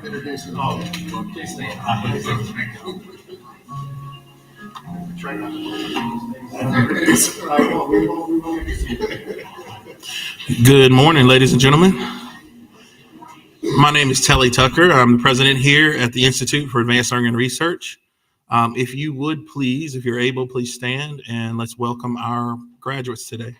Good morning, ladies and gentlemen. My name is Telly Tucker. I'm the president here at the Institute for Advanced Learning and Research. If you would please, if you're able, please stand and let's welcome our graduates today.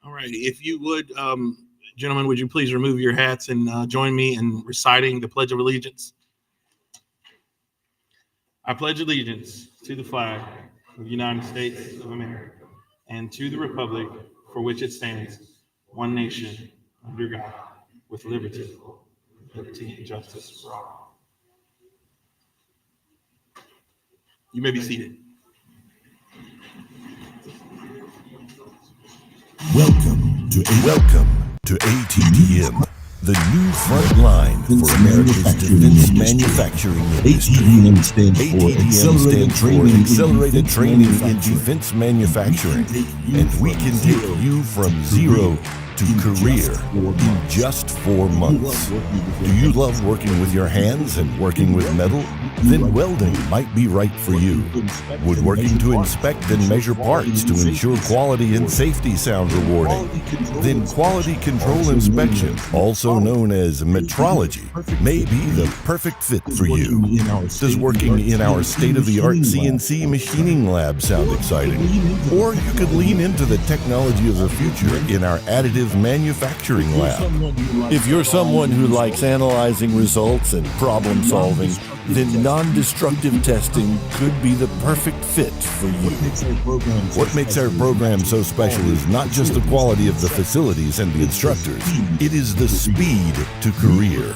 All right, if you would, gentlemen, would you please remove your hats and join me in reciting the Pledge of Allegiance? I pledge allegiance to the flag of the United States of America and to the republic for which it stands, one nation, under God, with liberty and justice for all. You may be seated. Welcome to ATDM, the new front line for America's defense manufacturing industry. ATDM stands for Accelerated Training in Defense Manufacturing, and we can take you from zero to career in just 4 months. Do you love working with your hands and working with metal? Then welding might be right for you. Woodworking to inspect and measure parts to ensure quality and safety sound rewarding. Then quality control inspection, also known as metrology, may be the perfect fit for you. Does working in our state-of-the-art CNC machining lab sound exciting? Or you could lean into the technology of the future in our additive manufacturing lab. If you're someone who likes analyzing results and problem solving, then non-destructive testing could be the perfect fit for you. What makes our program so special is not just the quality of the facilities and the instructors, it is the speed to career.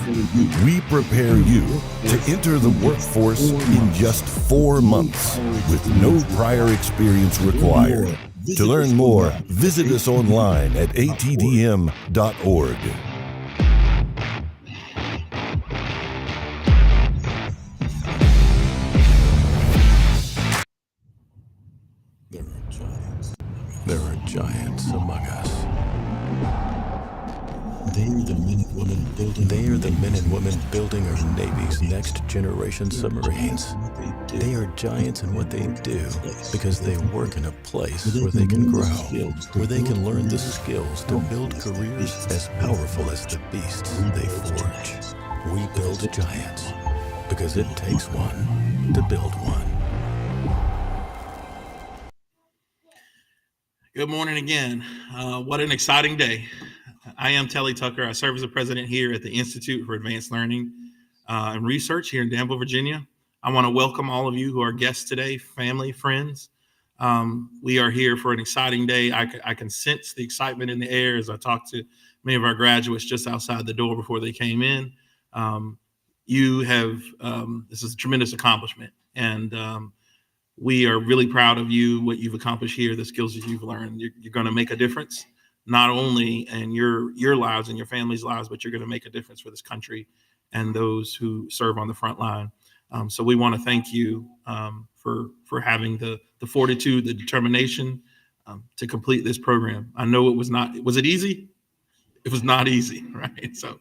We prepare you to enter the workforce in just 4 months with no prior experience required. To learn more, visit us online at atdm.org. There are giants among us. They are the men and women building our Navy's next generation submarines. They are giants in what they do because they work in a place where they can grow, where they can learn the skills to build careers as powerful as the beasts they forge. We build giants because it takes one to build one. Good morning again. What an exciting day. I am Telly Tucker. I serve as the president here at the Institute for Advanced Learning and Research here in Danville, Virginia. I want to welcome all of you who are guests today, family, friends. We are here for an exciting day. I can sense the excitement in the air as I talk to many of our graduates just outside the door before they came in. This is a tremendous accomplishment. And we are really proud of you, what you've accomplished here, the skills that you've learned. You're going to make a difference, not only in your lives and your family's lives, but you're going to make a difference for this country and those who serve on the front line. So we want to thank you for having the fortitude, the determination to complete this program. I know it was not. Was it easy? It was not easy, right? So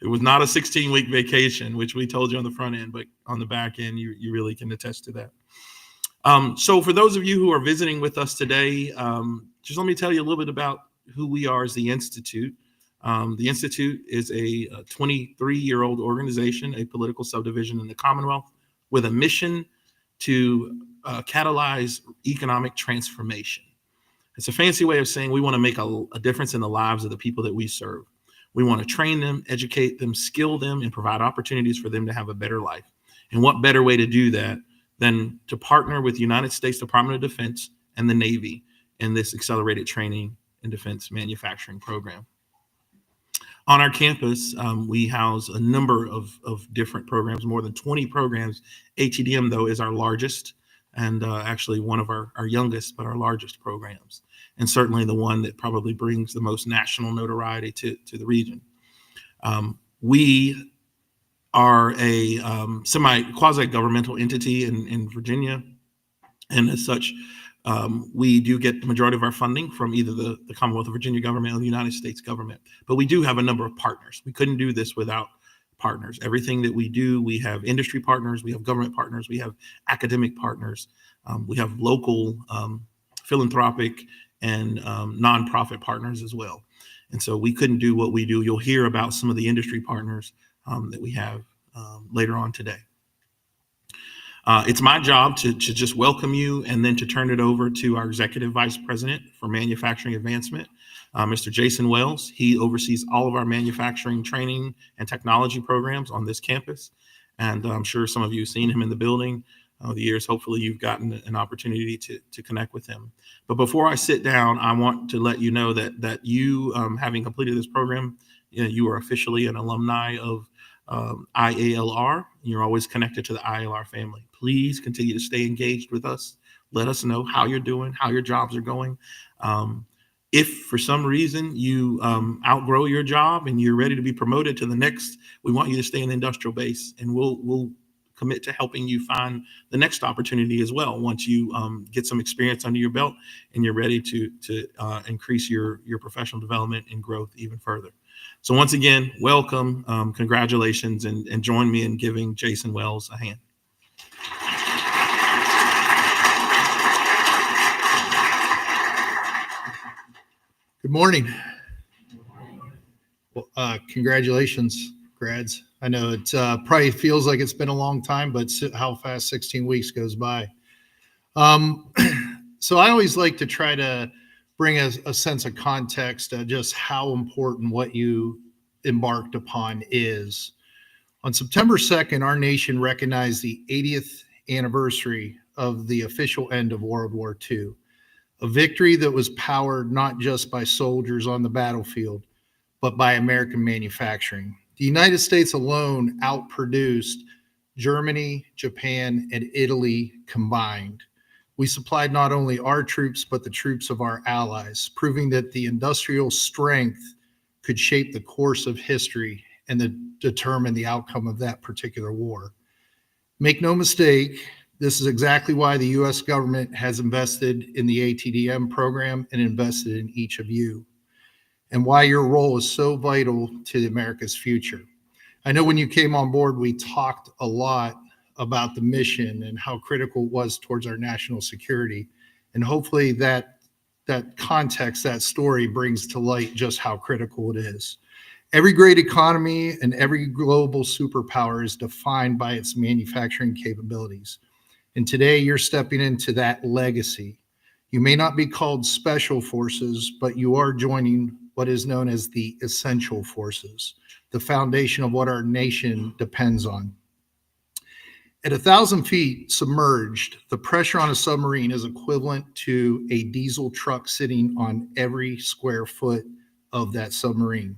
it was not a 16-week vacation, which we told you on the front end, but on the back end, you really can attest to that. So for those of you who are visiting with us today, just let me tell you a little bit about who we are as the Institute. The Institute is a 23-year-old organization, a political subdivision in the Commonwealth, with a mission to catalyze economic transformation. It's a fancy way of saying we want to make a difference in the lives of the people that we serve. We want to train them, educate them, skill them, and provide opportunities for them to have a better life. And what better way to do that than to partner with the United States Department of Defense and the Navy in this accelerated training and defense manufacturing program. On our campus, we house a number of different programs, more than 20 programs. ATDM, though, is our largest and actually one of our youngest, but our largest programs, and certainly the one that probably brings the most national notoriety to the region. We are a quasi-governmental entity in Virginia, and as such, we do get the majority of our funding from either the Commonwealth of Virginia government or the United States government. But we do have a number of partners. We couldn't do this without partners. Everything that we do, we have industry partners, we have government partners, we have academic partners, we have local philanthropic and nonprofit partners as well. And so we couldn't do what we do. You'll hear about some of the industry partners that we have later on today. It's my job to just welcome you and then to turn it over to our Executive Vice President for Manufacturing Advancement, Mr. Jason Wells. He oversees all of our manufacturing training and technology programs on this campus. And I'm sure some of you have seen him in the building over the years. Hopefully you've gotten an opportunity to connect with him. But before I sit down, I want to let you know that you, having completed this program, you are officially an alumni of IALR. You're always connected to the IALR family. Please continue to stay engaged with us. Let us know how you're doing, how your jobs are going. If for some reason you outgrow your job and you're ready to be promoted to the next, we want you to stay in the industrial base, and we'll commit to helping you find the next opportunity as well once you get some experience under your belt and you're ready to increase your professional development and growth even further. So once again, welcome, congratulations, and join me in giving Jason Wells a hand. Good morning. Well, congratulations, grads. I know it probably feels like it's been a long time, but how fast 16 weeks goes by. So I always like to try to bring a sense of context of just how important what you embarked upon is. On September 2nd, our nation recognized the 80th anniversary of the official end of World War II. A victory that was powered not just by soldiers on the battlefield, but by American manufacturing. The United States alone outproduced Germany, Japan, and Italy combined. We supplied not only our troops, but the troops of our allies, proving that the industrial strength could shape the course of history and determine the outcome of that particular war. Make no mistake, this is exactly why the U.S. government has invested in the ATDM program and invested in each of you, and why your role is so vital to America's future. I know when you came on board, we talked a lot about the mission and how critical it was towards our national security. And hopefully that context, that story brings to light just how critical it is. Every great economy and every global superpower is defined by its manufacturing capabilities. And today you're stepping into that legacy. You may not be called special forces, but you are joining what is known as the essential forces, the foundation of what our nation depends on. At 1,000 feet submerged, the pressure on a submarine is equivalent to a diesel truck sitting on every square foot of that submarine.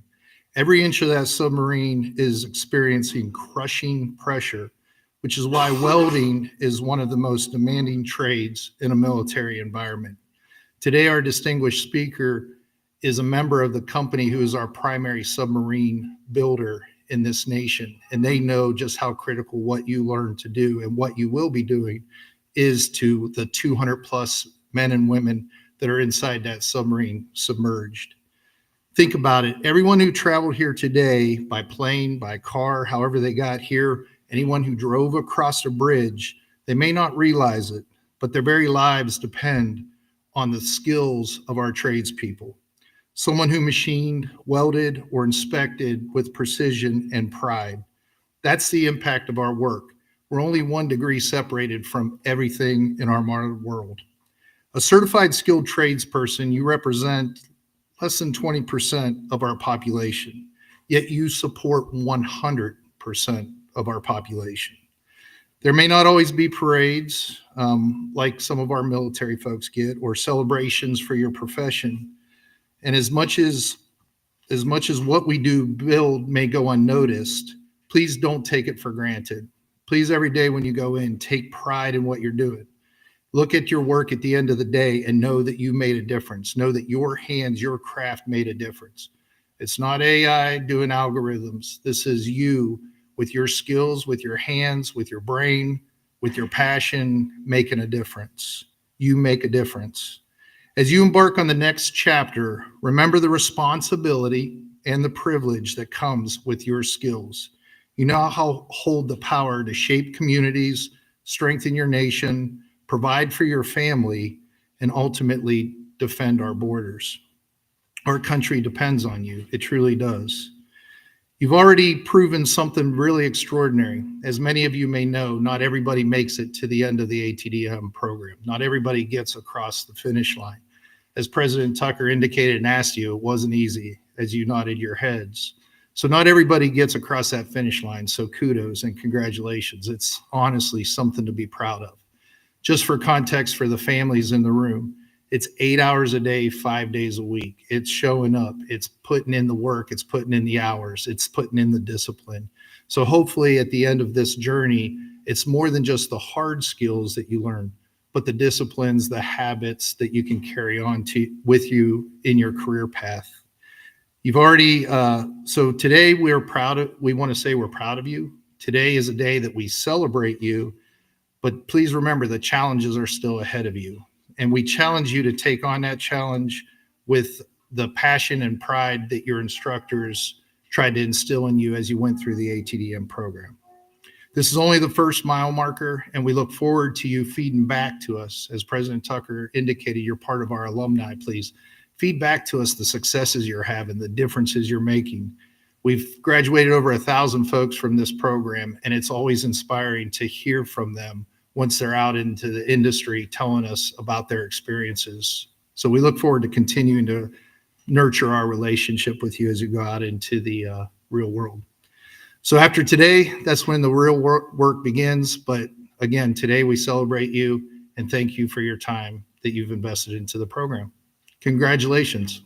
Every inch of that submarine is experiencing crushing pressure, which is why welding is one of the most demanding trades in a military environment. Today, our distinguished speaker is a member of the company who is our primary submarine builder in this nation, and they know just how critical what you learn to do and what you will be doing is to the 200 plus men and women that are inside that submarine submerged. Think about it. Everyone who traveled here today by plane, by car, however they got here, anyone who drove across a bridge, they may not realize it, but their very lives depend on the skills of our tradespeople. Someone who machined, welded, or inspected with precision and pride. That's the impact of our work. We're only 1 degree separated from everything in our modern world. A certified skilled tradesperson, you represent less than 20% of our population, yet you support 100% of our population. There may not always be parades like some of our military folks get, or celebrations for your profession. And as much as what we do build may go unnoticed, please don't take it for granted. Please, every day when you go in, take pride in what you're doing. Look at your work at the end of the day and know that you made a difference. Know that your hands, your craft made a difference. It's not AI doing algorithms. This is you with your skills, with your hands, with your brain, with your passion, making a difference. You make a difference. As you embark on the next chapter, remember the responsibility and the privilege that comes with your skills. You now hold the power to shape communities, strengthen your nation, provide for your family, and ultimately defend our borders. Our country depends on you. It truly does. You've already proven something really extraordinary. As many of you may know, not everybody makes it to the end of the ATDM program. Not everybody gets across the finish line. As President Tucker indicated and asked you, it wasn't easy, as you nodded your heads. So not everybody gets across that finish line. So kudos and congratulations. It's honestly something to be proud of. Just for context for the families in the room, it's 8 hours a day, 5 days a week. It's showing up. It's putting in the work. It's putting in the hours. It's putting in the discipline. So hopefully at the end of this journey, it's more than just the hard skills that you learn, but the disciplines, the habits that you can carry on with you in your career path. You've already, so today we want to say we're proud of you. Today is a day that we celebrate you. But please remember, the challenges are still ahead of you. And we challenge you to take on that challenge with the passion and pride that your instructors tried to instill in you as you went through the ATDM program. This is only the first mile marker, and we look forward to you feeding back to us. As President Tucker indicated, you're part of our alumni. Please feed back to us the successes you're having, the differences you're making. We've graduated over 1,000 folks from this program, and it's always inspiring to hear from them once they're out into the industry telling us about their experiences. So we look forward to continuing to nurture our relationship with you as you go out into the real world. So after today, that's when the real work begins. But again, today we celebrate you and thank you for your time that you've invested into the program. Congratulations.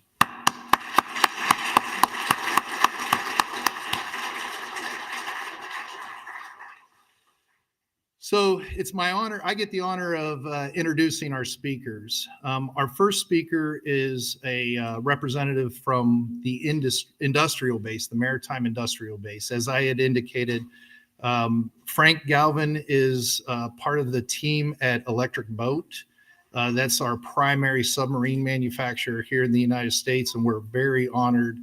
So it's my honor. I get the honor of introducing our speakers. Our first speaker is a representative from the industrial base, the maritime industrial base. As I had indicated, Frank Galvin is part of the team at Electric Boat. That's our primary submarine manufacturer here in the United States, and we're very honored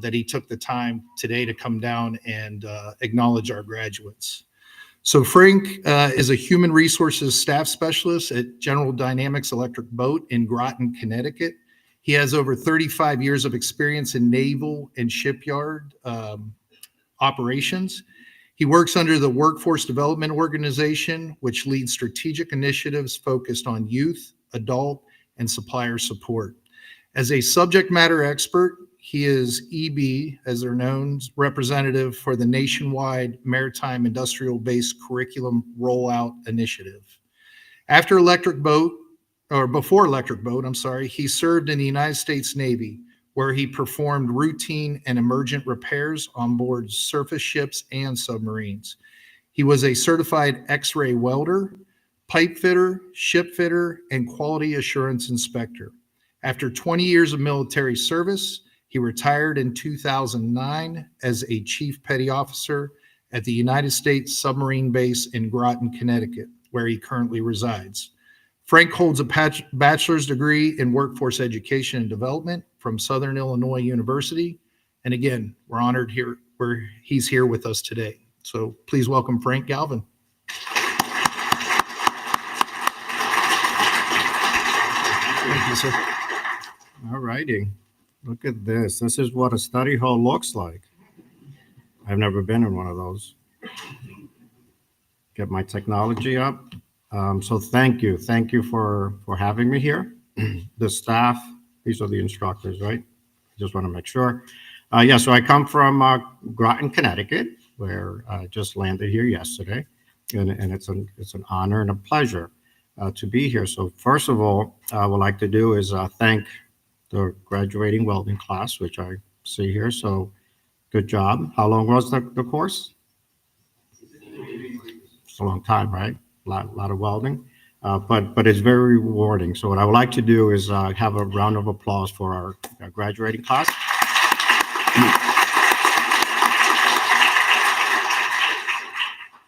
that he took the time today to come down and acknowledge our graduates. So Frank is a human resources staff specialist at General Dynamics Electric Boat in Groton, Connecticut. He has over 35 years of experience in naval and shipyard operations. He works under the Workforce Development Organization, which leads strategic initiatives focused on youth, adult, and supplier support. As a subject matter expert, he is EB, as they're known, representative for the nationwide Maritime Industrial Base Curriculum Rollout Initiative. Before Electric Boat, he served in the United States Navy, where he performed routine and emergent repairs on board surface ships and submarines. He was a certified X-ray welder, pipe fitter, ship fitter, and quality assurance inspector. After 20 years of military service, he retired in 2009 as a chief petty officer at the United States Submarine Base in Groton, Connecticut, where he currently resides. Frank holds a bachelor's degree in workforce education and development from Southern Illinois University. And again, we're honored here where he's here with us today. So please welcome Frank Galvin. Thank you, sir. All righty. Look at this. This is what a study hall looks like. I've never been in one of those. Get my technology up. So thank you. Thank you for having me here. The staff, these are the instructors, right? Just want to make sure. Yeah, so I come from Groton, Connecticut, where I just landed here yesterday. And it's an honor and a pleasure to be here. So first of all, I would like to do is thank the graduating welding class, which I see here. So good job. How long was the course? It's a long time, right? A lot of welding, but it's very rewarding. So what I would like to do is have a round of applause for our graduating class.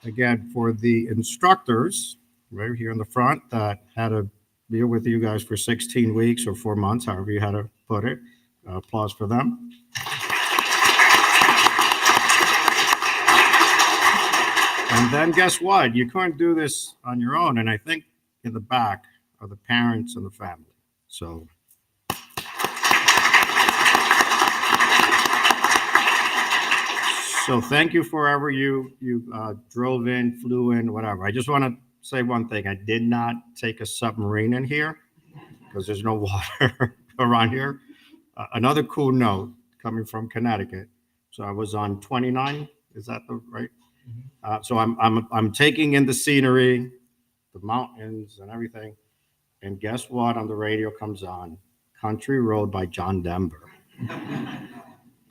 Again, for the instructors right here in the front that had to be with you guys for 16 weeks or 4 months, however you had to put it, applause for them. And then guess what? You couldn't do this on your own. And I think in the back are the parents and the family. So thank you for wherever you drove in, flew in, whatever. I just want to say one thing. I did not take a submarine in here because there's no water around here. Another cool note coming from Connecticut. So I was on 29. Is that the right? So I'm taking in the scenery, the mountains and everything. And guess what? On the radio comes on Country Road by John Denver.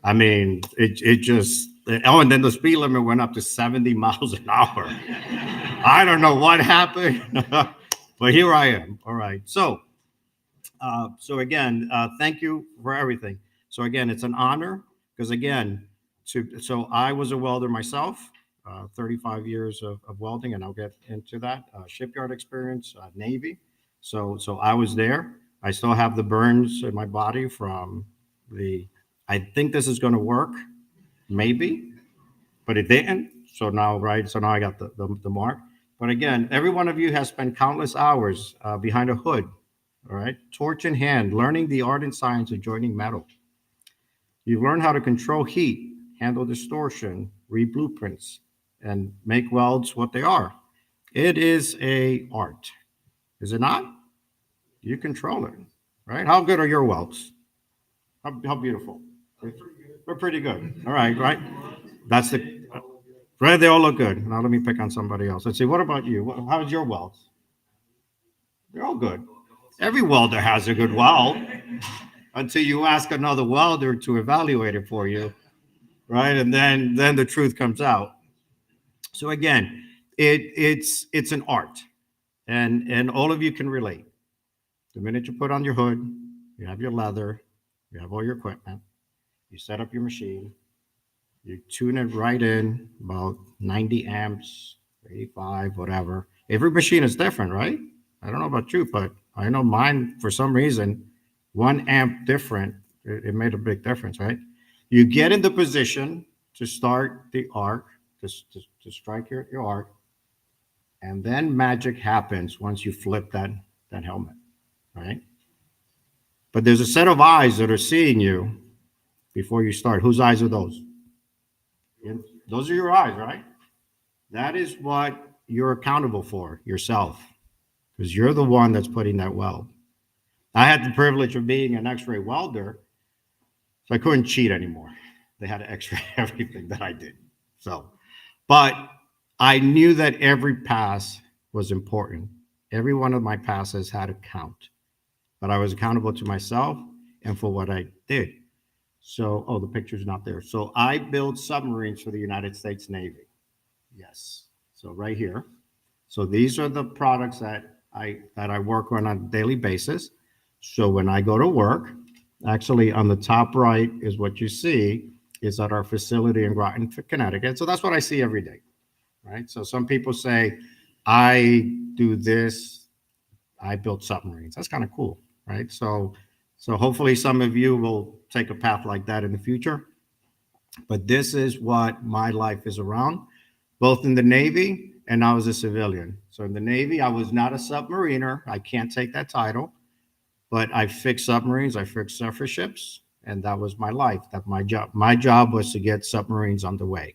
I mean, it just, and then the speed limit went up to 70 miles an hour. I don't know what happened, but here I am. All right. So again, thank you for everything. So again, it's an honor because again, so I was a welder myself, 35 years of welding, and I'll get into that. Shipyard experience, Navy. So I was there. I still have the burns in my body from I think this is going to work, maybe, but it didn't. So now I got the mark. But again, every one of you has spent countless hours behind a hood, all right, torch in hand, learning the art and science of joining metal. You've learned how to control heat, handle distortion, read blueprints, and make welds what they are. It is an art, is it not? You control it, right? How good are your welds? How beautiful? We're pretty good. All right, right? That's right. They all look good. Now let me pick on somebody else. Let's see. What about you? How's your welds? They're all good. Every welder has a good weld until you ask another welder to evaluate it for you, right? And then the truth comes out. So again, it's an art, and all of you can relate. The minute you put on your hood, you have your leather, you have all your equipment, you set up your machine, you tune it right in, about 90 amps, 85, whatever. Every machine is different, right? I don't know about you, but I know mine, for some reason, 1 amp different, it made a big difference, right? You get in the position to start the arc, to strike your arc, and then magic happens once you flip that helmet, right? But there's a set of eyes that are seeing you before you start. Whose eyes are those? Those are your eyes, right? That is what you're accountable for, yourself, because you're the one that's putting that weld. I had the privilege of being an X-ray welder, so I couldn't cheat anymore. They had to X-ray everything that I did. So, but I knew that every pass was important. Every one of my passes had to count, but I was accountable to myself and for what I did. So, the picture's not there. So I build submarines for the United States Navy. Yes. So right here. So these are the products that I work on a daily basis. So when I go to work, actually on the top right is what you see is at our facility in Groton, Connecticut. So that's what I see every day, right? So some people say, I do this. I built submarines. That's kind of cool, right? So hopefully some of you will take a path like that in the future. But this is what my life is around, both in the Navy and I was a civilian. So in the Navy, I was not a submariner. I can't take that title, but I fixed submarines. I fixed surface ships, and that was my life. That my job. My job was to get submarines underway.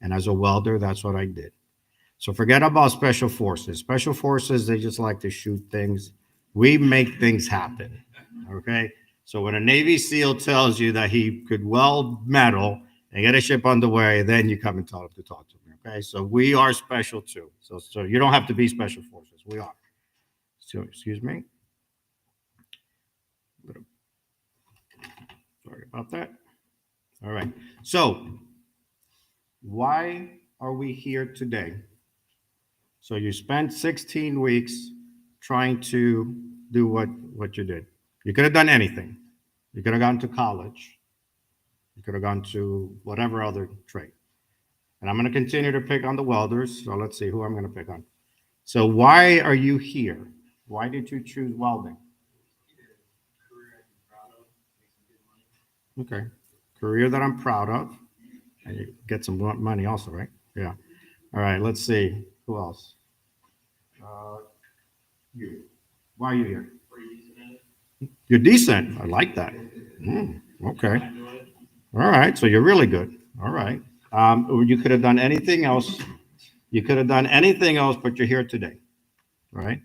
And as a welder, that's what I did. So forget about special forces. Special forces, they just like to shoot things. We make things happen. Okay. So when a Navy SEAL tells you that he could weld metal and get a ship underway, then you come and talk to me. Okay. So we are special too. So you don't have to be special forces. We are. So excuse me. Sorry about that. All right. So why are we here today? So you spent 16 weeks trying to do what you did. You could have done anything. You could have gone to college. You could have gone to whatever other trade. And I'm going to continue to pick on the welders. So let's see who I'm going to pick on. So why are you here? Why did you choose welding? Okay. Career that I'm proud of. And you get some money also, right? Yeah. All right. Let's see. Who else? You. Why are you here? You're decent. I like that. Okay. All right. So you're really good. All right. You could have done anything else. You could have done anything else, but you're here today. All right.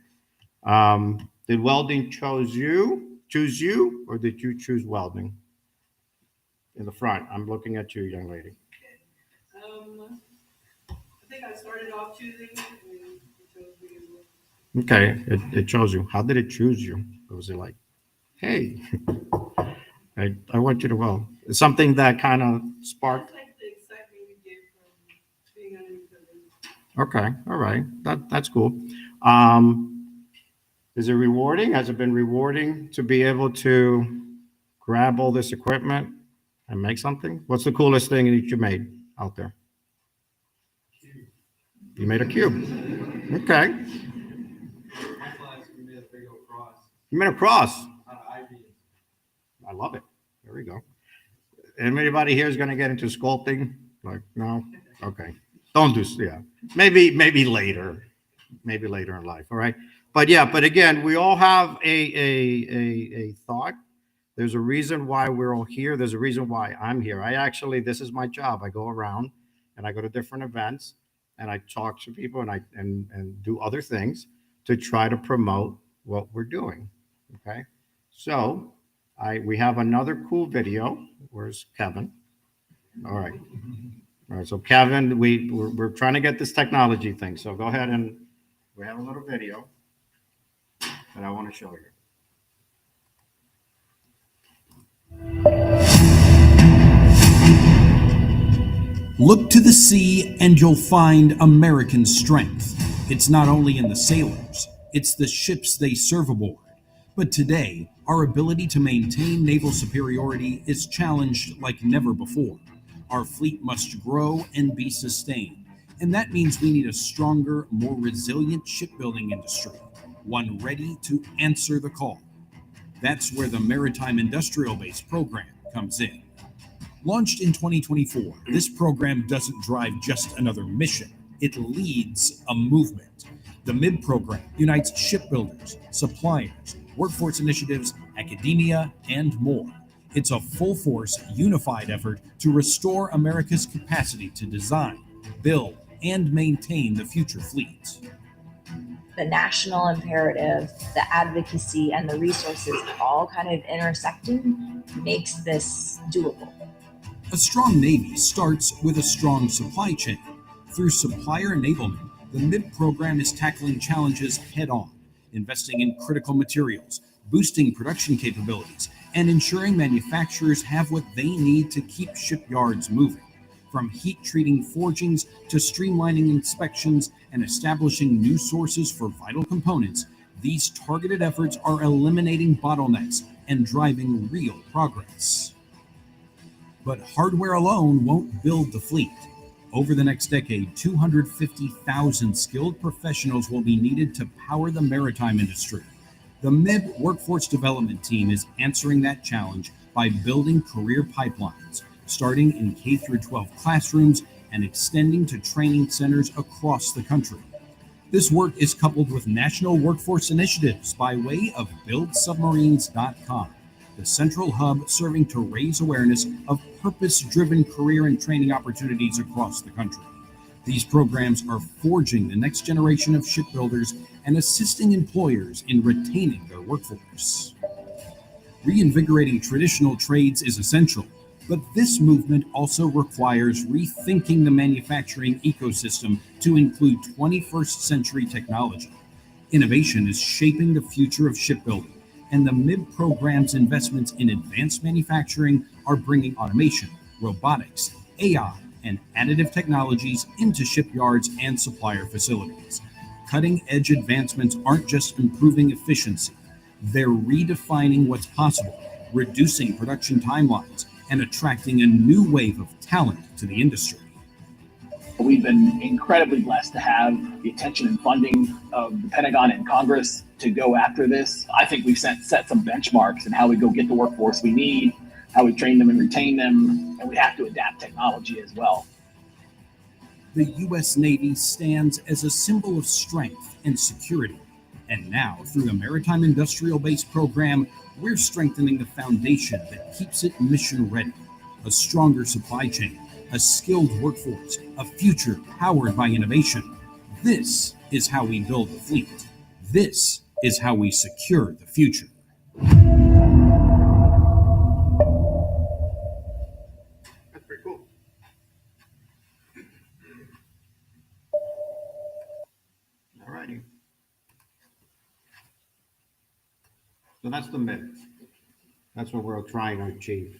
Did welding choose you, or did you choose welding? In the front. I'm looking at you, young lady. I think I started off choosing it and it chose me as well. Okay, it chose you. How did it choose you? Was it like, hey, I want you to weld? Something that kind of sparked. It's like the excitement you get from being underneath the roof. Okay, all right, that's cool. Is it rewarding? Has it been rewarding to be able to grab all this equipment and make something? What's the coolest thing that you made out there? You made a cube. Okay. You made a cross. I love it. There we go. Anybody here is going to get into sculpting? Like, no? Okay. Don't do, yeah. Maybe later. Maybe later in life. All right. But yeah, but again, we all have a thought. There's a reason why we're all here. There's a reason why I'm here. This is my job. I go around and I go to different events and I talk to people and I do other things to try to promote what we're doing. Okay. So we have another cool video. Where's Kevin? All right. All right. So Kevin, we're trying to get this technology thing. So go ahead, and we have a little video that I want to show you. Look to the sea and you'll find American strength. It's not only in the sailors, it's the ships they serve aboard. But today, our ability to maintain naval superiority is challenged like never before. Our fleet must grow and be sustained, and that means we need a stronger, more resilient shipbuilding industry, one ready to answer the call. That's where the Maritime Industrial Base program comes in. Launched in 2024, this program doesn't drive just another mission, it leads a movement. The MIB program unites shipbuilders, suppliers, workforce initiatives, academia, and more. It's a full-force, unified effort to restore America's capacity to design, build, and maintain the future fleet. The national imperative, the advocacy, and the resources all kind of intersecting makes this doable. A strong Navy starts with a strong supply chain. Through supplier enablement, the MIB program is tackling challenges head-on, investing in critical materials, boosting production capabilities, and ensuring manufacturers have what they need to keep shipyards moving. From heat-treating forgings to streamlining inspections and establishing new sources for vital components, these targeted efforts are eliminating bottlenecks and driving real progress. But hardware alone won't build the fleet. Over the next decade, 250,000 skilled professionals will be needed to power the maritime industry. The MIB Workforce Development Team is answering that challenge by building career pipelines, starting in K-12 classrooms and extending to training centers across the country. This work is coupled with national workforce initiatives by way of BuildSubmarines.com, the central hub serving to raise awareness of purpose-driven career and training opportunities across the country. These programs are forging the next generation of shipbuilders and assisting employers in retaining their workforce. Reinvigorating traditional trades is essential, but this movement also requires rethinking the manufacturing ecosystem to include 21st century technology. Innovation is shaping the future of shipbuilding, and the MIB program's investments in advanced manufacturing are bringing automation, robotics, AI, and additive technologies into shipyards and supplier facilities. Cutting-edge advancements aren't just improving efficiency, they're redefining what's possible, reducing production timelines, and attracting a new wave of talent to the industry. We've been incredibly blessed to have the attention and funding of the Pentagon and Congress to go after this. I think we've set some benchmarks in how we go get the workforce we need, how we train them and retain them, and we have to adapt technology as well. The U.S. Navy stands as a symbol of strength and security. And now, through the Maritime Industrial Base program, we're strengthening the foundation that keeps it mission ready. A stronger supply chain, a skilled workforce, a future powered by innovation. This is how we build the fleet. This is how we secure the future. That's pretty cool. All righty. So that's the myth. That's what we're trying to achieve.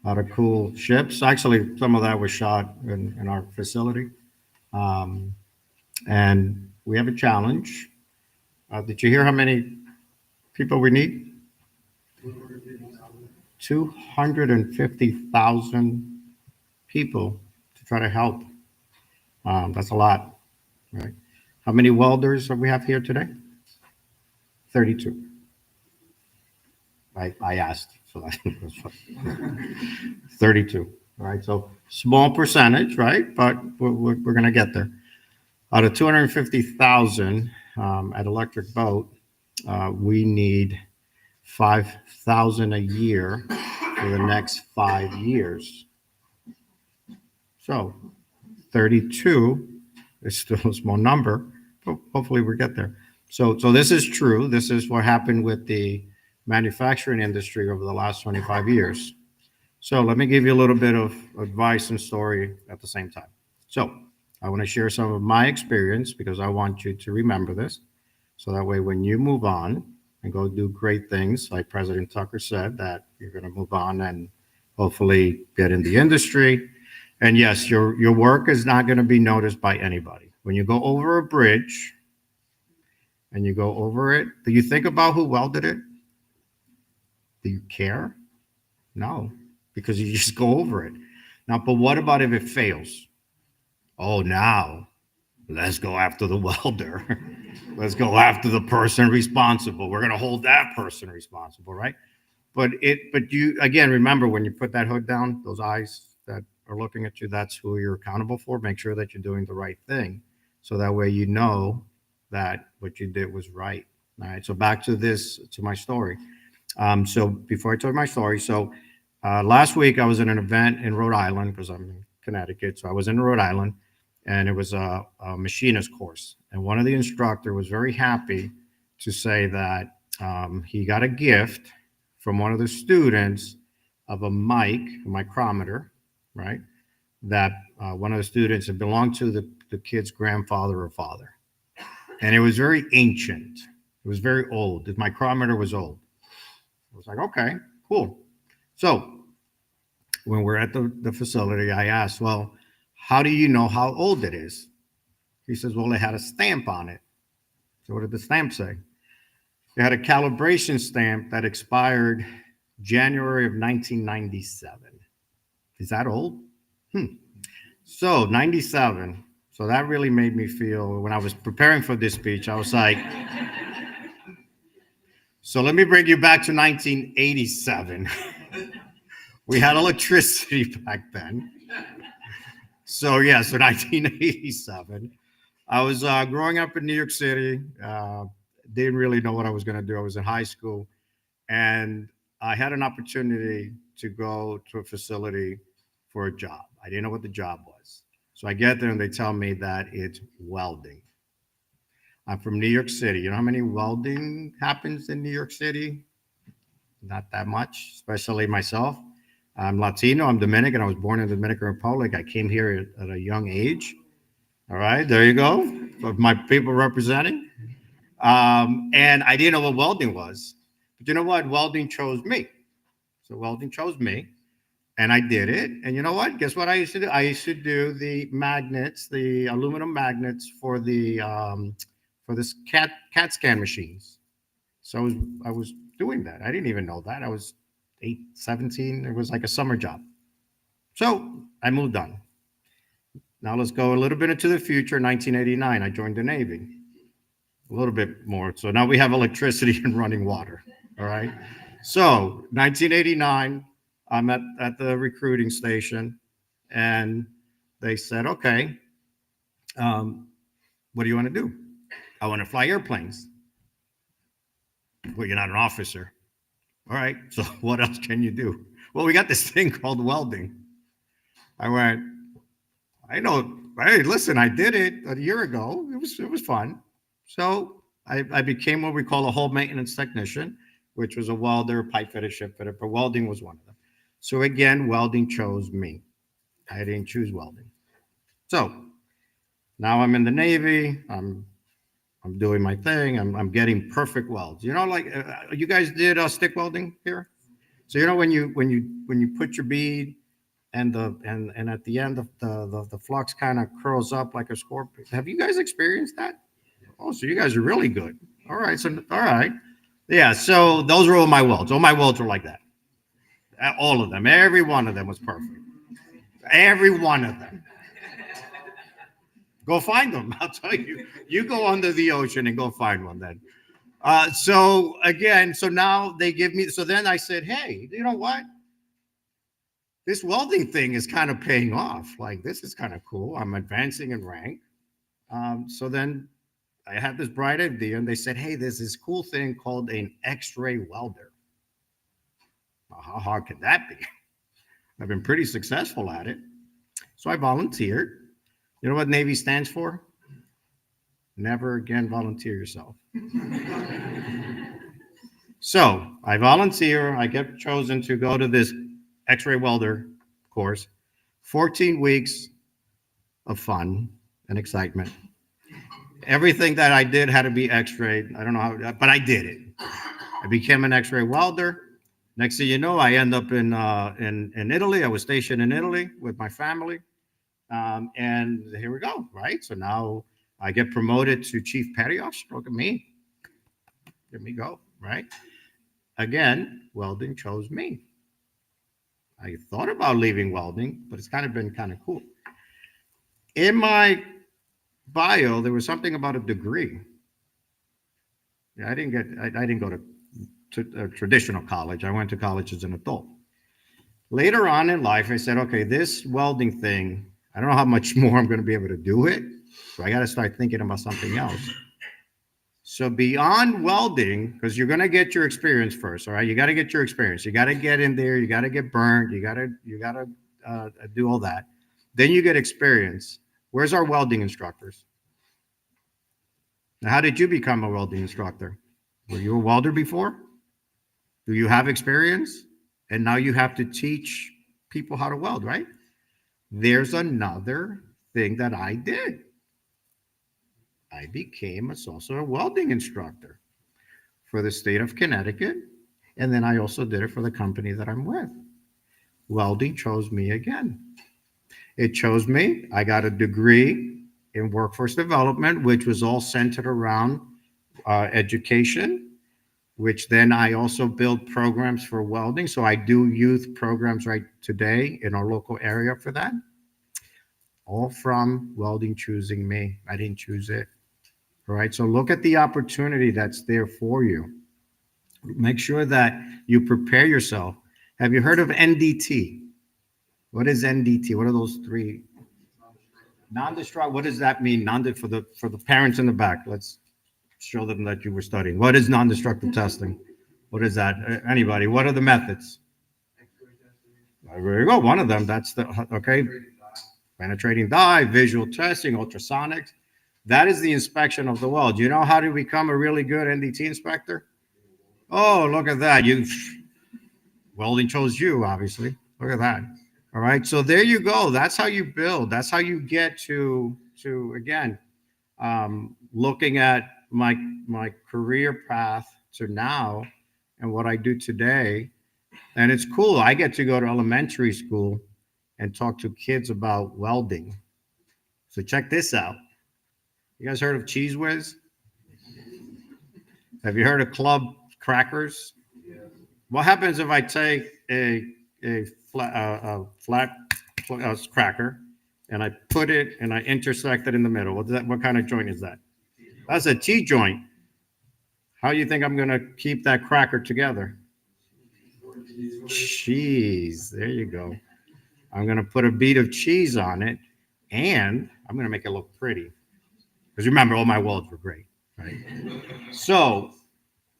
A lot of cool ships. Actually, some of that was shot in our facility. And we have a challenge. Did you hear how many people we need? 250,000 people to try to help. That's a lot, right? How many welders do we have here today? 32. I asked, so I think it was 32. All right, so small percentage, right? But we're going to get there. Out of 250,000 at Electric Boat, we need 5,000 a year for the next 5 years. So 32 is still a small number, but hopefully we'll get there. So this is true. This is what happened with the manufacturing industry over the last 25 years. So let me give you a little bit of advice and story at the same time. So I want to share some of my experience because I want you to remember this. So that way, when you move on and go do great things, like President Tucker said, that you're going to move on and hopefully get in the industry. And yes, your work is not going to be noticed by anybody. When you go over a bridge and you go over it, do you think about who welded it? Do you care? No, because you just go over it. Now, but what about if it fails? Oh, now let's go after the welder. Let's go after the person responsible. We're going to hold that person responsible, right? But you, again, remember when you put that hood down, those eyes that are looking at you, that's who you're accountable for. Make sure that you're doing the right thing. So that way you know that what you did was right. All right, so back to my story. So before I tell my story, last week I was at an event in Rhode Island because I'm in Connecticut. So I was in Rhode Island and it was a machinist course. And one of the instructor was very happy to say that he got a gift from one of the students of a micrometer, right? That one of the students had belonged to the kid's grandfather or father. And it was very ancient. It was very old. The micrometer was old. I was like, okay, cool. So when we're at the facility, I asked, well, how do you know how old it is? He says, well, it had a stamp on it. So what did the stamp say? It had a calibration stamp that expired January of 1997. Is that old? So 97. So that really made me feel, when I was preparing for this speech, I was like, So let me bring you back to 1987. We had electricity back then. So 1987. I was growing up in New York City. Didn't really know what I was going to do. I was in high school, and I had an opportunity to go to a facility for a job. I didn't know what the job was. So I get there and they tell me that it's welding. I'm from New York City. You know how many welding happens in New York City? Not that much, especially myself. I'm Latino. I'm Dominican. I was born in the Dominican Republic. I came here at a young age. All right, there you go. Of my people representing. And I didn't know what welding was. But you know what? Welding chose me. So welding chose me. And I did it. And you know what? Guess what I used to do? I used to do the magnets, the aluminum magnets for the CAT scan machines. So I was doing that. I didn't even know that. I was 17. It was like a summer job. So I moved on. Now let's go a little bit into the future. 1989, I joined the Navy. A little bit more. So now we have electricity and running water. All right. So 1989, I'm at the recruiting station, and they said, okay, what do you want to do? I want to fly airplanes. Well, you're not an officer. All right. So what else can you do? Well, we got this thing called welding. I went, I know. Hey, listen, I did it a year ago. It was fun. So I became what we call a hull maintenance technician, which was a welder, pipe fitter, ship fitter, but welding was one of them. So again, welding chose me. I didn't choose welding. So now I'm in the Navy. I'm doing my thing. I'm getting perfect welds. You know, like you guys did stick welding here. So you know when you put your bead and at the end the flux kind of curls up like a scorpion. Have you guys experienced that? Oh, so you guys are really good. All right. So all right. Yeah. So those are all my welds. All my welds were like that. All of them. Every one of them was perfect. Every one of them. Go find them. I'll tell you. You go under the ocean and go find one then. So again, so now they give me, so then I said, hey, you know what? This welding thing is kind of paying off. Like, this is kind of cool. I'm advancing in rank. So then I had this bright idea, and they said, hey, there's this cool thing called an X-ray welder. Well, how hard could that be? I've been pretty successful at it. So I volunteered. You know what Navy stands for? Never again volunteer yourself. So I volunteer. I get chosen to go to this X-ray welder course. 14 weeks of fun and excitement. Everything that I did had to be X-rayed. I don't know how, but I did it. I became an X-ray welder. Next thing you know, I end up in Italy. I was stationed in Italy with my family. And here we go, right? So now I get promoted to chief petty officer. Look at me. Let me go, right? Again, welding chose me. I thought about leaving welding, but it's kind of been kind of cool. In my bio, there was something about a degree. I didn't go to a traditional college. I went to college as an adult. Later on in life, I said, okay, this welding thing, I don't know how much more I'm going to be able to do it. So I got to start thinking about something else. So beyond welding, because you're going to get your experience first, all right? You got to get your experience. You got to get in there. You got to get burned. You got to do all that. Then you get experience. Where's our welding instructors? Now, how did you become a welding instructor? Were you a welder before? Do you have experience? And now you have to teach people how to weld, right? There's another thing that I did. I became also a welding instructor for the state of Connecticut. And then I also did it for the company that I'm with. Welding chose me again. It chose me. I got a degree in workforce development, which was all centered around education, which then I also build programs for welding. So I do youth programs right today in our local area for that. All from welding choosing me. I didn't choose it. All right. So look at the opportunity that's there for you. Make sure that you prepare yourself. Have you heard of NDT? What is NDT? What are those three? Non-destructive. What does that mean? For the parents in the back. Let's show them that you were studying. What is non-destructive testing? What is that? Anybody? What are the methods? There you go. One of them. That's the okay. Penetrating dye, visual testing, ultrasonics. That is the inspection of the weld. Do you know how to become a really good NDT inspector? Oh, look at that. Welding chose you, obviously. Look at that. All right. So there you go. That's how you build. That's how you get to again, looking at my career path to now and what I do today. And it's cool. I get to go to elementary school and talk to kids about welding. So check this out. You guys heard of Cheese Whiz? Have you heard of Club Crackers? What happens if I take a flat cracker and I put it and I intersect it in the middle? What kind of joint is that? That's a T-joint. How do you think I'm going to keep that cracker together? Cheese. There you go. I'm going to put a bead of cheese on it, and I'm going to make it look pretty. Because remember, all my welds were great, right? So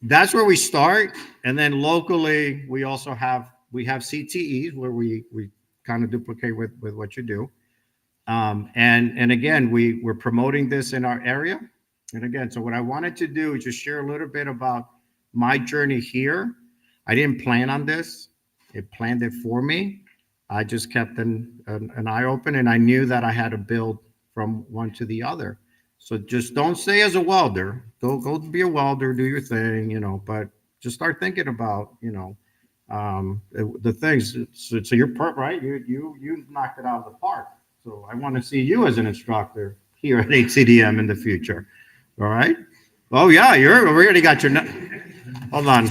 that's where we start. And then locally, we also have CTEs where we kind of duplicate with what you do. And again, we're promoting this in our area. And again, so what I wanted to do is just share a little bit about my journey here. I didn't plan on this. It planned it for me. I just kept an eye open, and I knew that I had to build from one to the other. So just don't stay as a welder. Go be a welder, do your thing, but just start thinking about, the things. So you're right. You knocked it out of the park. So I want to see you as an instructor here at ATDM in the future. All right. Oh yeah, we already got your. Hold on.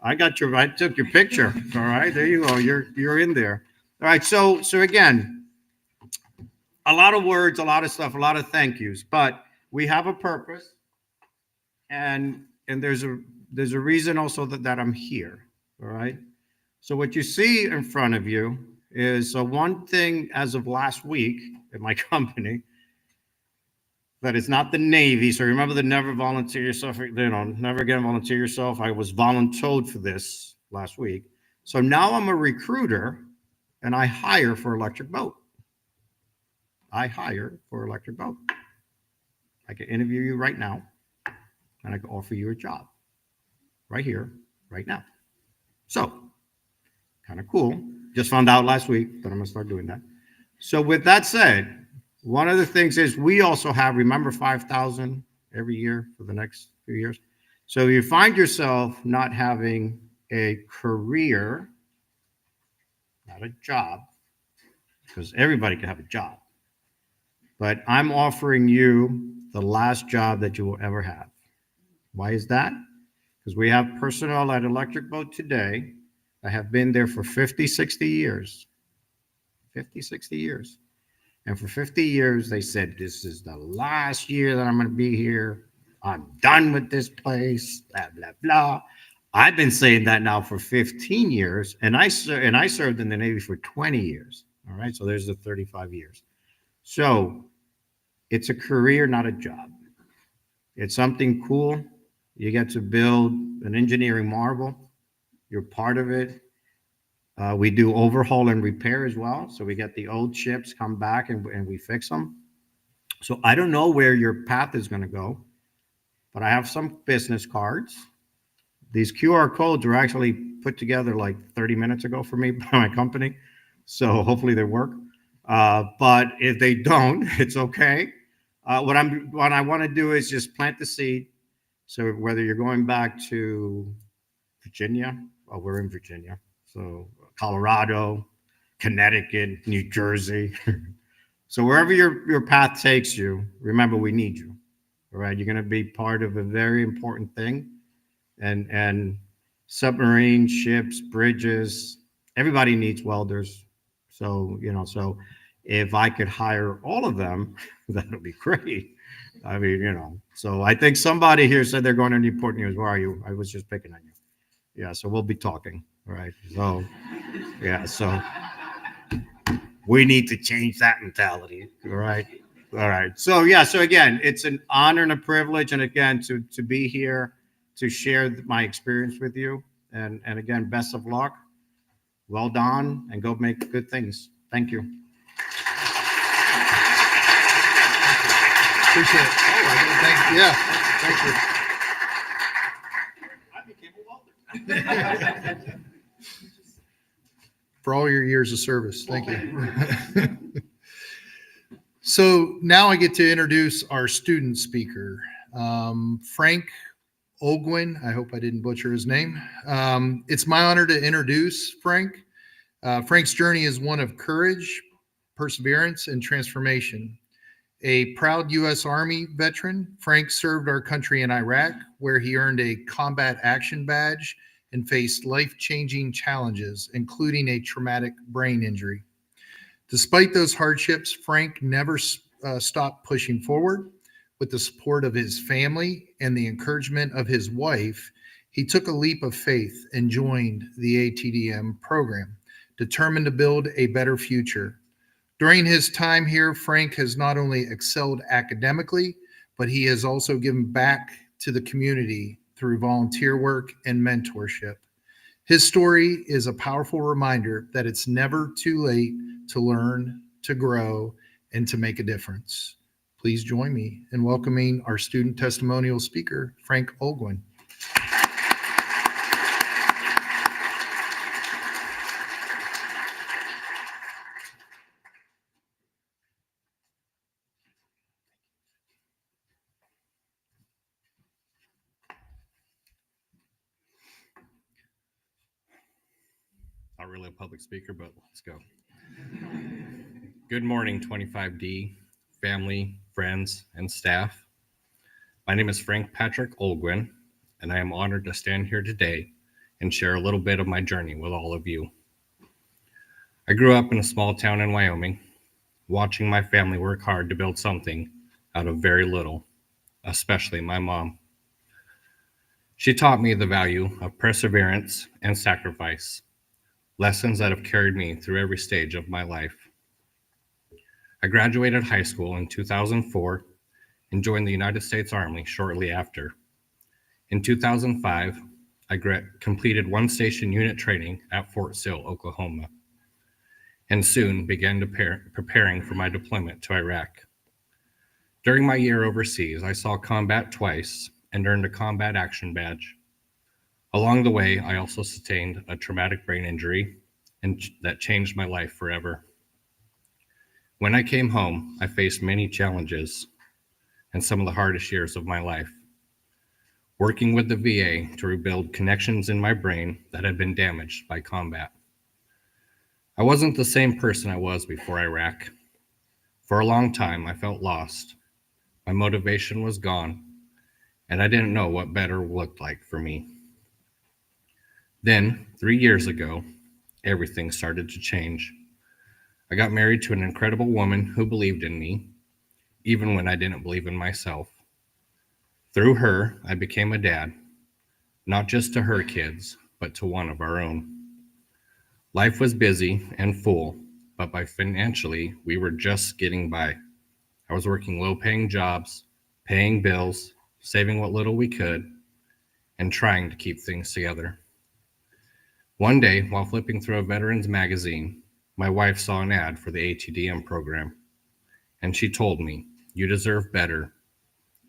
I took your picture. All right, there you go. You're in there. All right. So again, a lot of words, a lot of stuff, a lot of thank yous, but we have a purpose, and there's a reason also that I'm here. All right. So what you see in front of you is one thing as of last week at my company that is not the Navy. So remember the never volunteer yourself, never again volunteer yourself. I was voluntold for this last week. So now I'm a recruiter and I hire for Electric Boat. I hire for Electric Boat. I can interview you right now and I can offer you a job right here, right now. So kind of cool. Just found out last week that I'm going to start doing that. So with that said, one of the things is we also have, remember, 5,000 every year for the next few years. So if you find yourself not having a career, not a job, because everybody can have a job, but I'm offering you the last job that you will ever have. Why is that? Because we have personnel at Electric Boat today that have been there for 50, 60 years. 50, 60 years. And for 50 years, they said, this is the last year that I'm going to be here. I'm done with this place, blah, blah, blah. I've been saying that now for 15 years, and I served in the Navy for 20 years. All right, so there's the 35 years. So it's a career, not a job. It's something cool. You get to build an engineering marvel. You're part of it. We do overhaul and repair as well. So we get the old ships come back and we fix them. So I don't know where your path is going to go, but I have some business cards. These QR codes were actually put together like 30 minutes ago for me by my company. So hopefully they work. But if they don't, it's okay. What I want to do is just plant the seed. So whether you're going back to Virginia, we're in Virginia. So Colorado, Connecticut, New Jersey. So wherever your path takes you, remember we need you. All right, you're going to be part of a very important thing, and submarine ships, bridges, everybody needs welders. So so if I could hire all of them, that would be great. I mean, so I think somebody here said they're going to Newport News. Where are you? I was just picking on you. Yeah, so we'll be talking. All right. So, yeah, so we need to change that mentality. All right. All right. So, yeah, so again, it's an honor and a privilege. And again, to be here to share my experience with you. And again, best of luck. Well done, and go make good things. Thank you. Appreciate it. Thank you. Yeah, thank you. For all your years of service. Thank you. So now I get to introduce our student speaker, Frank Ogwin. I hope I didn't butcher his name. It's my honor to introduce Frank. Frank's journey is one of courage, perseverance, and transformation. A proud U.S. Army veteran, Frank served our country in Iraq, where he earned a combat action badge and faced life-changing challenges, including a traumatic brain injury. Despite those hardships, Frank never stopped pushing forward. With the support of his family and the encouragement of his wife, he took a leap of faith and joined the ATDM program, determined to build a better future. During his time here, Frank has not only excelled academically, but he has also given back to the community through volunteer work and mentorship. His story is a powerful reminder that it's never too late to learn, to grow, and to make a difference. Please join me in welcoming our student testimonial speaker, Frank Ogwin. Not really a public speaker, but let's go. Good morning, 25D, family, friends, and staff. My name is Frank Patrick Olgwin, and I am honored to stand here today and share a little bit of my journey with all of you. I grew up in a small town in Wyoming, watching my family work hard to build something out of very little, especially my mom. She taught me the value of perseverance and sacrifice, lessons that have carried me through every stage of my life. I graduated high school in 2004 and joined the United States Army shortly after. In 2005, I completed one-station unit training at Fort Sill, Oklahoma, and soon began preparing for my deployment to Iraq. During my year overseas, I saw combat twice and earned a combat action badge. Along the way, I also sustained a traumatic brain injury and that changed my life forever. When I came home, I faced many challenges and some of the hardest years of my life, working with the VA to rebuild connections in my brain that had been damaged by combat. I wasn't the same person I was before Iraq. For a long time, I felt lost. My motivation was gone, and I didn't know what better looked like for me. Then, 3 years ago, everything started to change. I got married to an incredible woman who believed in me, even when I didn't believe in myself. Through her, I became a dad, not just to her kids, but to one of our own. Life was busy and full, but financially, we were just getting by. I was working low-paying jobs, paying bills, saving what little we could, and trying to keep things together. One day, while flipping through a veterans magazine, my wife saw an ad for the ATDM program, and she told me, "You deserve better.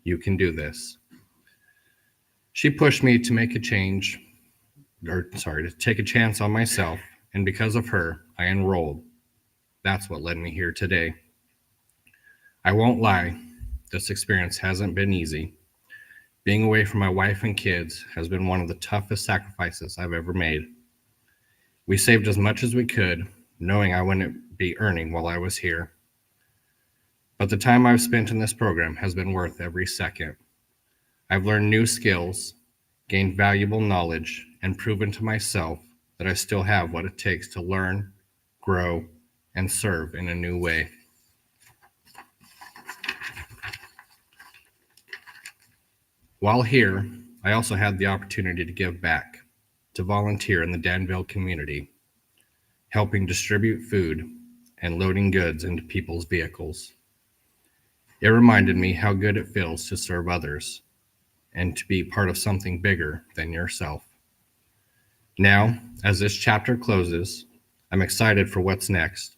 You can do this." She pushed me to take a chance on myself, and because of her, I enrolled. That's what led me here today. I won't lie, this experience hasn't been easy. Being away from my wife and kids has been one of the toughest sacrifices I've ever made. We saved as much as we could, knowing I wouldn't be earning while I was here. But the time I've spent in this program has been worth every second. I've learned new skills, gained valuable knowledge, and proven to myself that I still have what it takes to learn, grow, and serve in a new way. While here, I also had the opportunity to give back. to volunteer in the Danville community, helping distribute food and loading goods into people's vehicles. It reminded me how good it feels to serve others and to be part of something bigger than yourself. Now, as this chapter closes, I'm excited for what's next.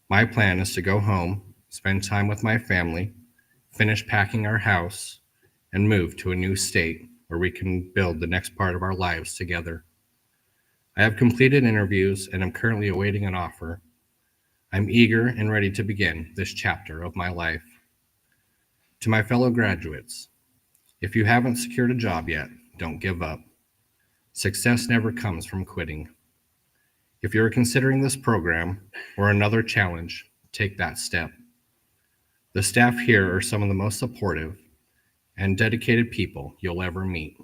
My plan is to go home, spend time with my family, finish packing our house, and move to a new state where we can build the next part of our lives together. I have completed interviews and am currently awaiting an offer. I'm eager and ready to begin this chapter of my life. To my fellow graduates, if you haven't secured a job yet, don't give up. Success never comes from quitting. If you're considering this program or another challenge, take that step. The staff here are some of the most supportive and dedicated people you'll ever meet.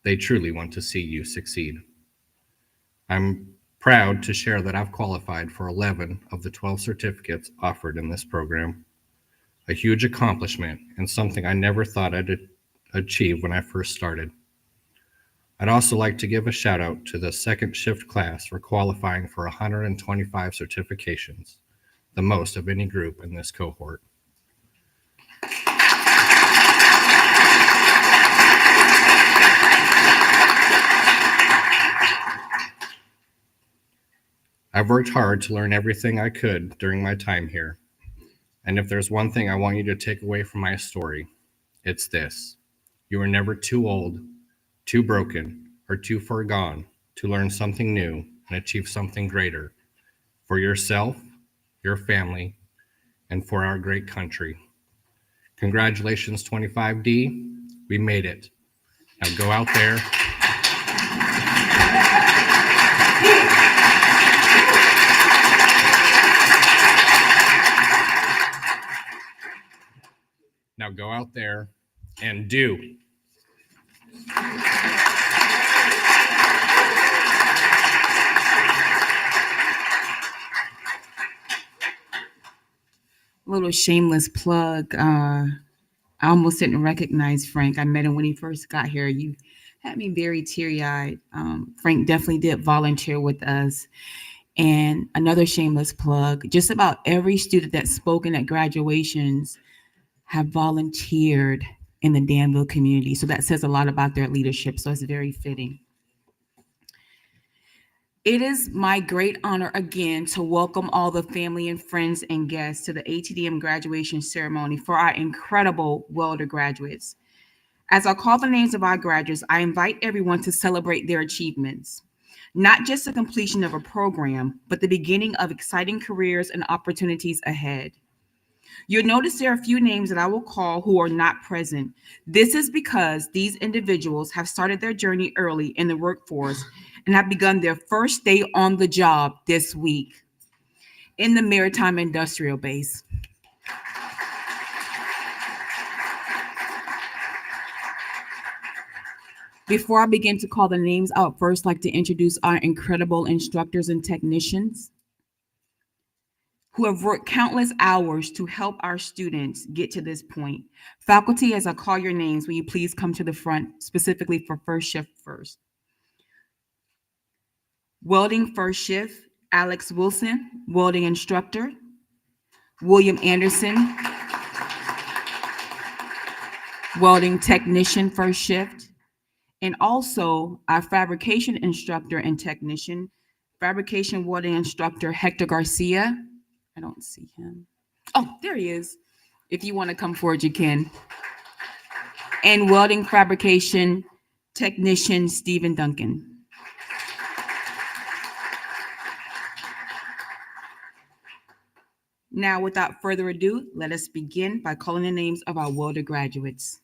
They truly want to see you succeed. I'm proud to share that I've qualified for 11 of the 12 certificates offered in this program. A huge accomplishment and something I never thought I'd achieve when I first started. I'd also like to give a shout out to the second shift class for qualifying for 125 certifications, the most of any group in this cohort. I've worked hard to learn everything I could during my time here. And if there's one thing I want you to take away from my story, it's this. You are never too old, too broken, or too far gone to learn something new and achieve something greater for yourself, your family, and for our great country. Congratulations, 25D. We made it. Now go out there. Now go out there and do. Little shameless plug. I almost didn't recognize Frank. I met him when he first got here. You had me very teary-eyed. Frank definitely did volunteer with us. And another shameless plug, just about every student that's spoken at graduations have volunteered in the Danville community. So that says a lot about their leadership. So it's very fitting. It is my great honor again to welcome all the family and friends and guests to the ATDM graduation ceremony for our incredible welder graduates. As I call the names of our graduates, I invite everyone to celebrate their achievements. Not just the completion of a program, but the beginning of exciting careers and opportunities ahead. You'll notice there are a few names that I will call who are not present. This is because these individuals have started their journey early in the workforce and have begun their first day on the job this week in the maritime industrial base. Before I begin to call the names, I would first like to introduce our incredible instructors and technicians who have worked countless hours to help our students get to this point. Faculty, as I call your names, will you please come to the front, specifically for first shift first. Welding first shift, Alex Wilson, welding instructor. William Anderson, welding technician first shift. And also our fabrication instructor and technician, fabrication welding instructor Hector Garcia. I don't see him. Oh, there he is. If you want to come forward, you can. And welding fabrication technician Stephen Duncan. Now, without further ado, let us begin by calling the names of our welder graduates.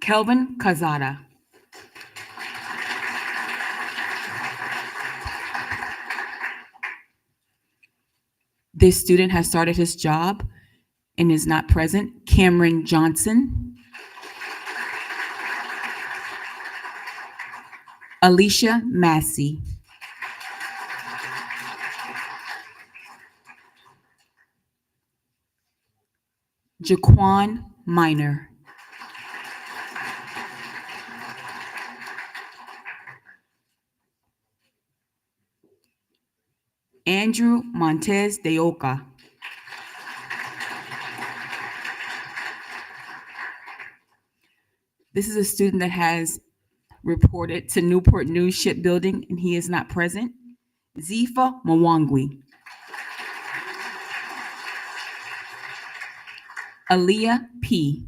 Kelvin Cazada. This student has started his job and is not present. Cameron Johnson. Alicia Massey. Jaquan Minor. Andrew Montez de Oca. This is a student that has reported to Newport News Shipbuilding, and he is not present. Zifa Mwangwi. Aaliyah P.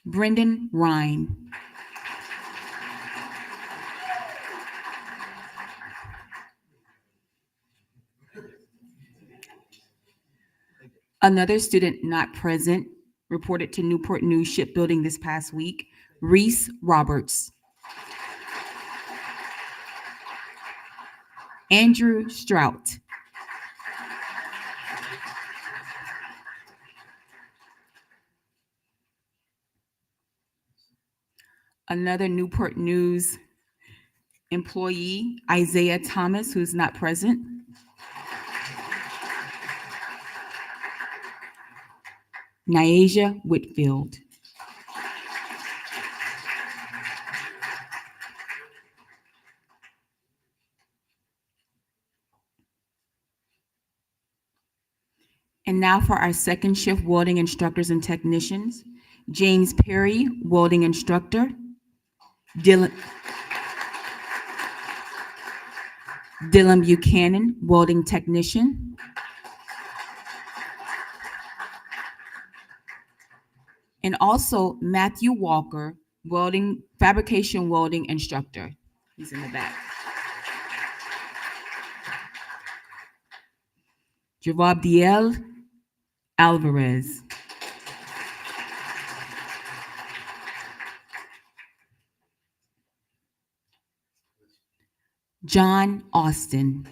Brendan Ryan. Another student not present reported to Newport News Shipbuilding this past week, Reese Roberts. Andrew Strout. Another Newport News employee, Isaiah Thomas, who's not present. Nyasia Whitfield. And now for our second shift welding instructors and technicians. James Perry, welding instructor. Dylan Buchanan, welding technician. And also Matthew Walker, fabrication welding instructor. He's in the back. Javabdiel Alvarez. John Austin.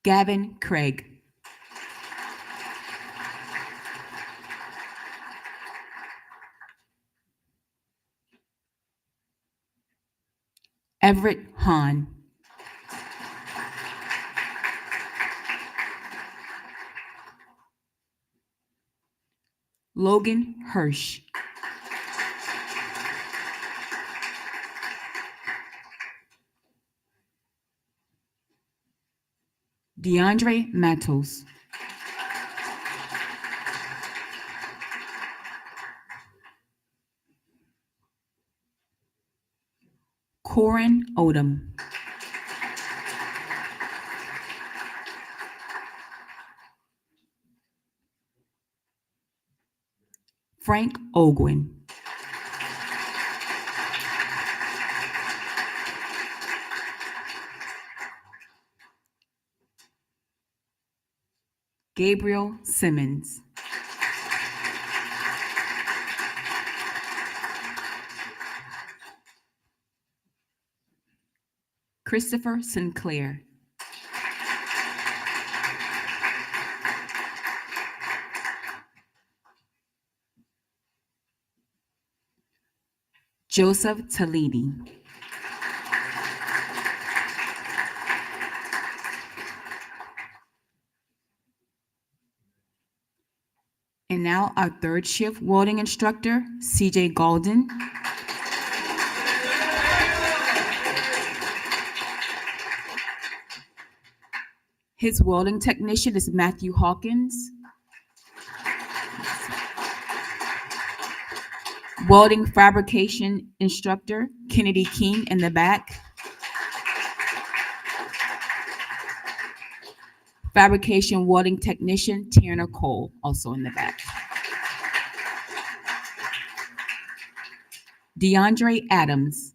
Gavin Craig. Everett Hahn. Logan Hirsch. DeAndre Matos. Corin Odom. Frank Ogwin. Gabriel Simmons. Christopher Sinclair. Joseph Talidi. And now our third shift welding instructor, CJ Golden. His welding technician is Matthew Hawkins. Welding fabrication instructor, Kennedy King in the back. Fabrication welding technician, Tierna Cole, also in the back. DeAndre Adams.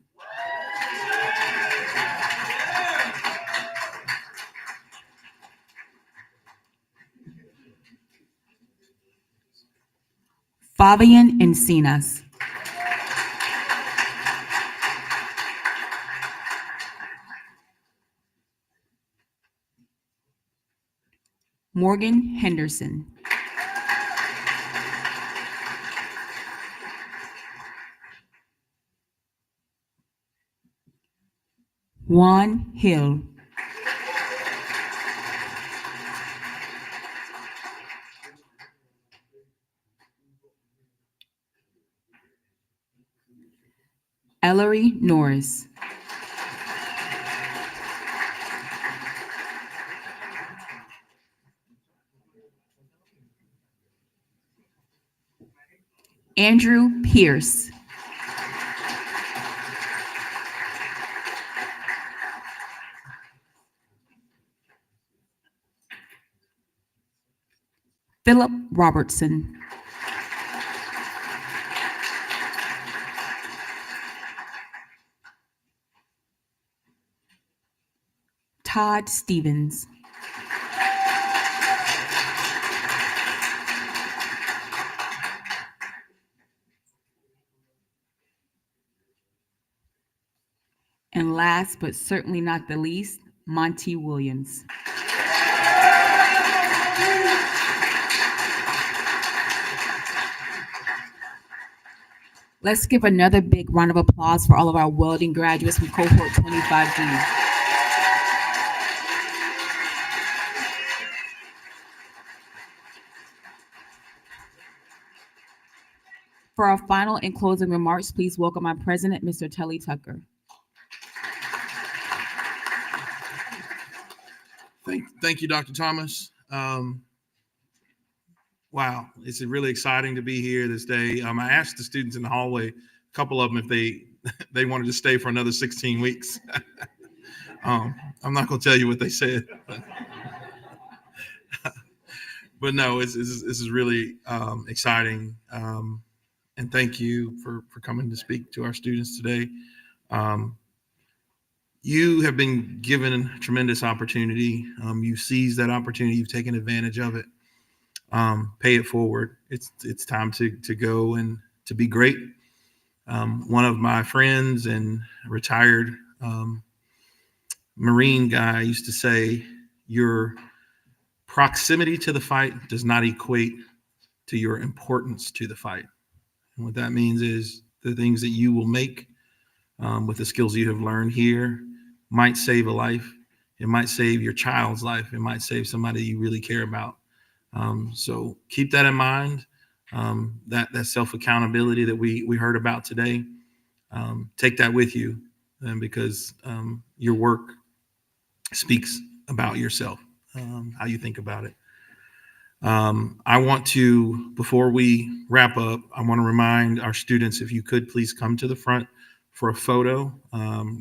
Fabian Encinas. Morgan Henderson. Juan Hill. Ellery Norris. Andrew Pierce. Philip Robertson. Todd Stevens. And last but certainly not the least, Monty Williams. Let's give another big round of applause for all of our welding graduates from Cohort 25G. For our final and closing remarks, please welcome our president, Mr. Telly Tucker. Thank you, Dr. Thomas. Wow, it's really exciting to be here this day. I asked the students in the hallway, a couple of them, if they wanted to stay for another 16 weeks. I'm not going to tell you what they said, but no, this is really exciting. And thank you for coming to speak to our students today. You have been given a tremendous opportunity. You've seized that opportunity. You've taken advantage of it. Pay it forward. It's time to go and to be great. One of my friends and retired Marine guy used to say, your proximity to the fight does not equate to your importance to the fight. And what that means is the things that you will make with the skills you have learned here might save a life. It might save your child's life. It might save somebody you really care about. So keep that in mind. That self-accountability that we heard about today, take that with you, and because your work speaks about yourself, how you think about it. I want to, before we wrap up, I want to remind our students, if you could please come to the front for a photo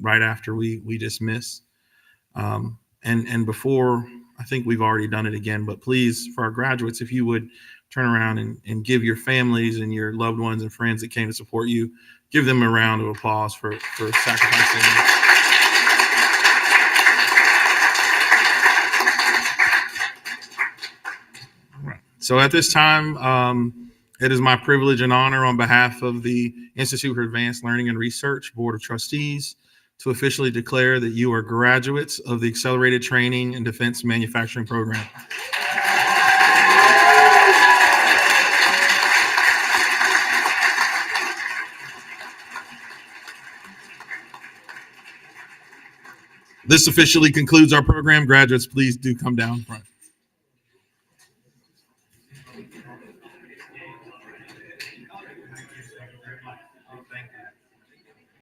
right after we dismiss. And before, I think we've already done it again, but please, for our graduates, if you would turn around and give your families and your loved ones and friends that came to support you, give them a round of applause for sacrificing. So at this time, it is my privilege and honor on behalf of the Institute for Advanced Learning and Research Board of Trustees to officially declare that you are graduates of the Accelerated Training and Defense Manufacturing Program. This officially concludes our program. Graduates, please do come down front.